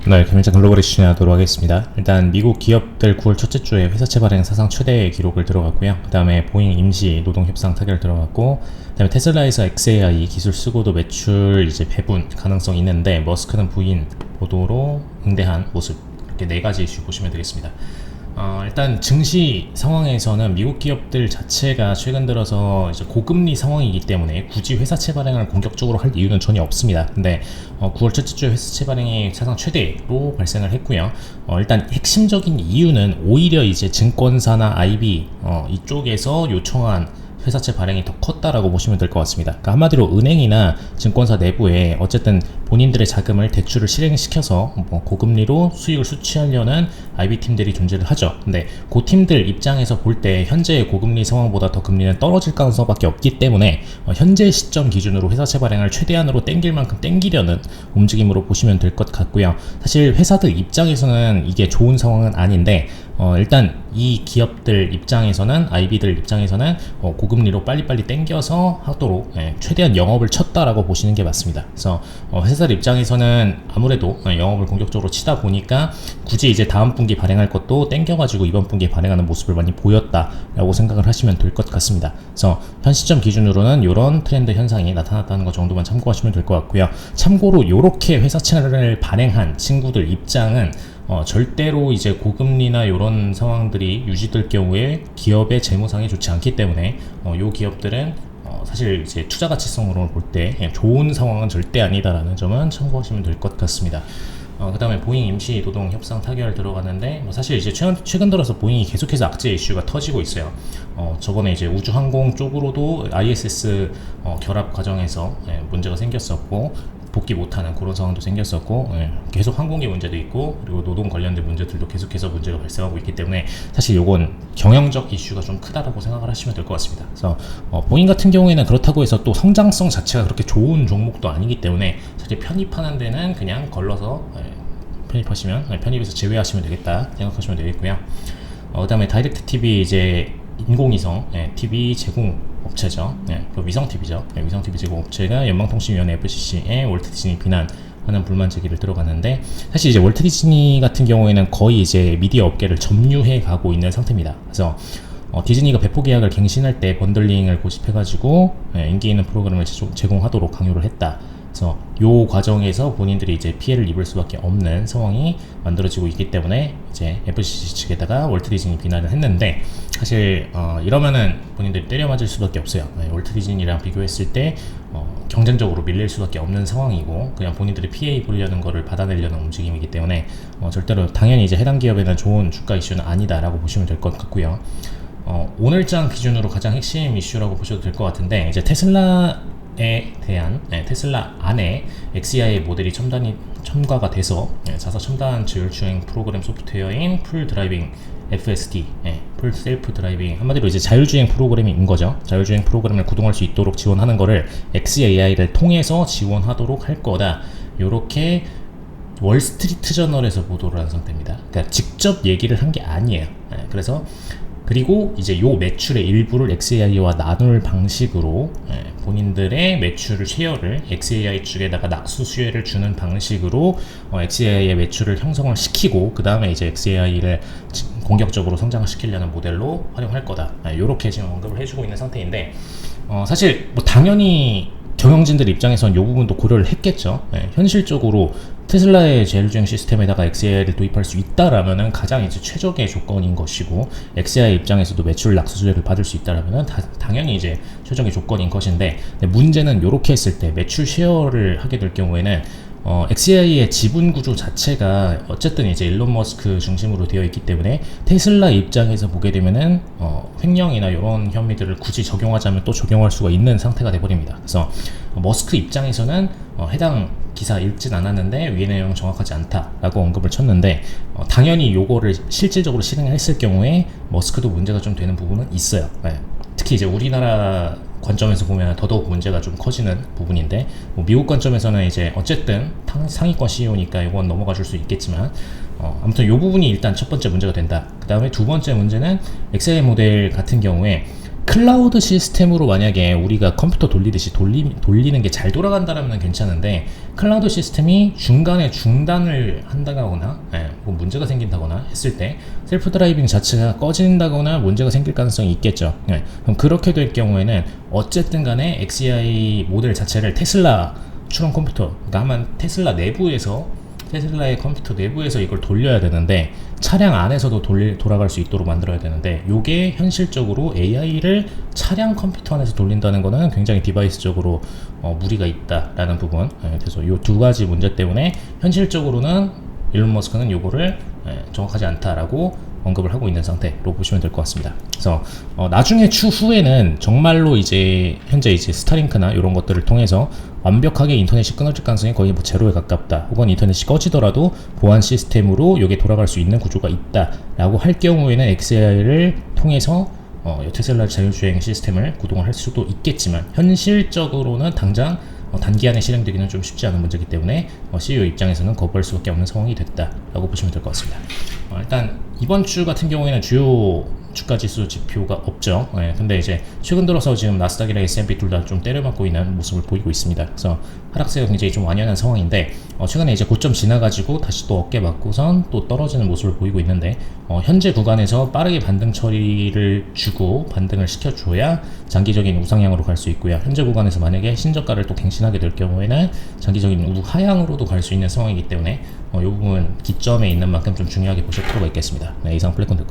네, 김일장 글로벌 이슈 하도록 하겠습니다. 일단 미국 기업들 9월 첫째 주에 회사채 발행 사상 최대 기록을 들어갔고요. 그 다음에 보잉 임시 노동 협상 타결 들어갔고, 그 다음에 테슬라에서 XAI 기술 쓰고도 매출 이제 배분 가능성이 있는데 머스크는 부인 보도로 응대한 모습, 이렇게 네 가지 이슈 보시면 되겠습니다. 일단 증시 상황에서는 미국 기업들 자체가 최근 들어서 이제 고금리 상황이기 때문에 굳이 회사채 발행을 공격적으로 할 이유는 전혀 없습니다. 근데 9월 첫째 주에 회사채 발행이 사상 최대로 발생을 했고요. 일단 핵심적인 이유는 오히려 이제 증권사나 IB 이쪽에서 요청한 회사채 발행이 더 컸다라고 보시면 될 것 같습니다. 그러니까 한마디로 은행이나 증권사 내부에 어쨌든 본인들의 자금을 대출을 실행시켜서 고금리로 수익을 수취하려는 IB팀들이 존재를 하죠. 근데 그 팀들 입장에서 볼 때 현재의 고금리 상황보다 더 금리는 떨어질 가능성밖에 없기 때문에 현재 시점 기준으로 회사채 발행을 최대한으로 땡길 만큼 땡기려는 움직임으로 보시면 될 것 같고요. 사실 회사들 입장에서는 이게 좋은 상황은 아닌데 일단 이 기업들 입장에서는 IB들 입장에서는 고금리로 빨리빨리 땡겨서 하도록 최대한 영업을 쳤다라고 보시는 게 맞습니다. 그래서 회사들 입장에서는 아무래도 영업을 공격적으로 치다 보니까 굳이 이제 다음 분기 발행할 것도 땡겨가지고 이번 분기에 발행하는 모습을 많이 보였다라고 생각을 하시면 될 것 같습니다. 그래서 현 시점 기준으로는 이런 트렌드 현상이 나타났다는 것 정도만 참고하시면 될 것 같고요. 참고로 이렇게 회사채를 발행한 친구들 입장은 절대로 이제 고금리나 이런 상황들이 유지될 경우에 기업의 재무상이 좋지 않기 때문에 요 기업들은 사실 이제 투자 가치성으로 볼 때 좋은 상황은 절대 아니다라는 점은 참고하시면 될 것 같습니다. 그 다음에 보잉 임시 노동 협상 타결 들어가는데 사실 이제 최근 들어서 보잉이 계속해서 악재 이슈가 터지고 있어요. 저번에 이제 우주항공 쪽으로도 ISS 결합 과정에서 문제가 생겼었고 복귀 못하는 그런 상황도 생겼었고 계속 항공기 문제도 있고 그리고 노동 관련된 문제들도 계속해서 문제가 발생하고 있기 때문에 사실 이건 경영적 이슈가 좀 크다라고 생각을 하시면 될 것 같습니다. 그래서 보잉 같은 경우에는 그렇다고 해서 또 성장성 자체가 그렇게 좋은 종목도 아니기 때문에 사실 편입하는 데는 그냥 걸러서 편입에서 제외하시면 되겠다 생각하시면 되겠고요. 그 다음에 다이렉트 TV 이제 인공위성 TV 제공 업체죠. 그 위성 TV죠. 위성 TV 제공 업체가 연방통신위원회 FCC에 월트 디즈니 비난하는 불만 제기를 들어갔는데 사실 이제 월트 디즈니 같은 경우에는 거의 이제 미디어 업계를 점유해 가고 있는 상태입니다. 그래서 디즈니가 배포 계약을 갱신할 때 번들링을 고집해가지고 인기 있는 프로그램을 제공하도록 강요를 했다. 그래서 요 과정에서 본인들이 이제 피해를 입을 수밖에 없는 상황이 만들어지고 있기 때문에 이제 FCC 측에다가 월트 디즈니 비난을 했는데 사실 이러면은 본인들이 때려 맞을 수밖에 없어요. 월트 디즈니랑 비교했을 때 경쟁적으로 밀릴 수밖에 없는 상황이고 그냥 본인들이 피해 입으려는 거를 받아내려는 움직임이기 때문에 절대로 당연히 이제 해당 기업에는 좋은 주가 이슈는 아니다라고 보시면 될 것 같고요. 오늘장 기준으로 가장 핵심 이슈라고 보셔도 될 것 같은데 이제 테슬라에 대한 테슬라 안에 XAI 모델이 첨가가 돼서 자사 첨단 자율주행 프로그램 소프트웨어인 풀 드라이빙 FSD, 풀 셀프 드라이빙 한마디로 이제 자율주행 프로그램인 거죠. 자율주행 프로그램을 구동할 수 있도록 지원하는 거를 XAI를 통해서 지원하도록 할 거다. 요렇게 월스트리트 저널에서 보도를 한 상태입니다. 그러니까 직접 얘기를 한 게 아니에요. 그리고 이제 요 매출의 일부를 XAI와 나눌 방식으로 본인들의 매출을 쉐어를 XAI 쪽에다가 낙수 수혜를 주는 방식으로 XAI의 매출을 형성을 시키고 그 다음에 이제 XAI를 공격적으로 성장을 시키려는 모델로 활용할 거다. 요렇게 지금 언급을 해주고 있는 상태인데 사실 뭐 당연히 경영진들 입장에서는 이 부분도 고려를 했겠죠. 현실적으로 테슬라의 자율주행 시스템에다가 XAI를 도입할 수 있다라면은 가장 이제 최적의 조건인 것이고 XAI 입장에서도 매출 낙수 수혜를 받을 수 있다라면은 당연히 이제 최적의 조건인 것인데 문제는 이렇게 했을 때 매출 쉐어를 하게 될 경우에는 XAI의 지분 구조 자체가 어쨌든 이제 일론 머스크 중심으로 되어 있기 때문에 테슬라 입장에서 보게 되면은 횡령이나 이런 혐의들을 굳이 적용하자면 또 적용할 수가 있는 상태가 돼버립니다. 그래서 머스크 입장에서는 해당 기사 읽진 않았는데 위의 내용 정확하지 않다라고 언급을 쳤는데 당연히 요거를 실질적으로 실행했을 경우에 머스크도 문제가 좀 되는 부분은 있어요. 특히 이제 우리나라 관점에서 보면 더더욱 문제가 좀 커지는 부분인데 미국 관점에서는 이제 어쨌든 상위권 CEO니까 이건 넘어가 줄 수 있겠지만 아무튼 이 부분이 일단 첫 번째 문제가 된다. 그 다음에 두 번째 문제는 XAI 모델 같은 경우에 클라우드 시스템으로 만약에 우리가 컴퓨터 돌리듯이 돌리는 게 잘 돌아간다면 괜찮은데, 클라우드 시스템이 중간에 중단을 한다거나 뭐 문제가 생긴다거나 했을 때 셀프 드라이빙 자체가 꺼진다거나 문제가 생길 가능성이 있겠죠. 그럼 그렇게 될 경우에는 어쨌든 간에 XAI 모델 자체를 테슬라 출원 컴퓨터, 그러니까 아마 테슬라의 컴퓨터 내부에서 이걸 돌려야 되는데, 차량 안에서도 돌아갈 수 있도록 만들어야 되는데, 요게 현실적으로 AI를 차량 컴퓨터 안에서 돌린다는 거는 굉장히 디바이스적으로 무리가 있다라는 부분. 그래서 요 두 가지 문제 때문에 현실적으로는 일론 머스크는 요거를 정확하지 않다라고 언급을 하고 있는 상태로 보시면 될 것 같습니다. 그래서 나중에 추후에는 정말로 이제 현재 이제 스타링크나 이런 것들을 통해서 완벽하게 인터넷이 끊어질 가능성이 거의 뭐 제로에 가깝다, 혹은 인터넷이 꺼지더라도 보안 시스템으로 이게 돌아갈 수 있는 구조가 있다라고 할 경우에는 XAI를 통해서 테슬라 자율주행 시스템을 구동을 할 수도 있겠지만, 현실적으로는 당장 단기안에 실행되기는 좀 쉽지 않은 문제이기 때문에 CEO 입장에서는 거부할 수밖에 없는 상황이 됐다라고 보시면 될 것 같습니다. 일단 이번 주 같은 경우에는 주요 주가지수 지표가 없죠. 근데 이제 최근 들어서 지금 나스닥이랑 S&P 둘 다 좀 때려맞고 있는 모습을 보이고 있습니다. 그래서 하락세가 굉장히 좀 완연한 상황인데, 최근에 이제 고점 지나가지고 다시 또 어깨 맞고선 또 떨어지는 모습을 보이고 있는데, 현재 구간에서 빠르게 반등 처리를 주고 반등을 시켜줘야 장기적인 우상향으로 갈 수 있고요. 현재 구간에서 만약에 신저가를 또 갱신하게 될 경우에는 장기적인 우하향으로도 갈 수 있는 상황이기 때문에 이 부분 기점에 있는 만큼 좀 중요하게 보실 필요가 있겠습니다. 이상 플랫콘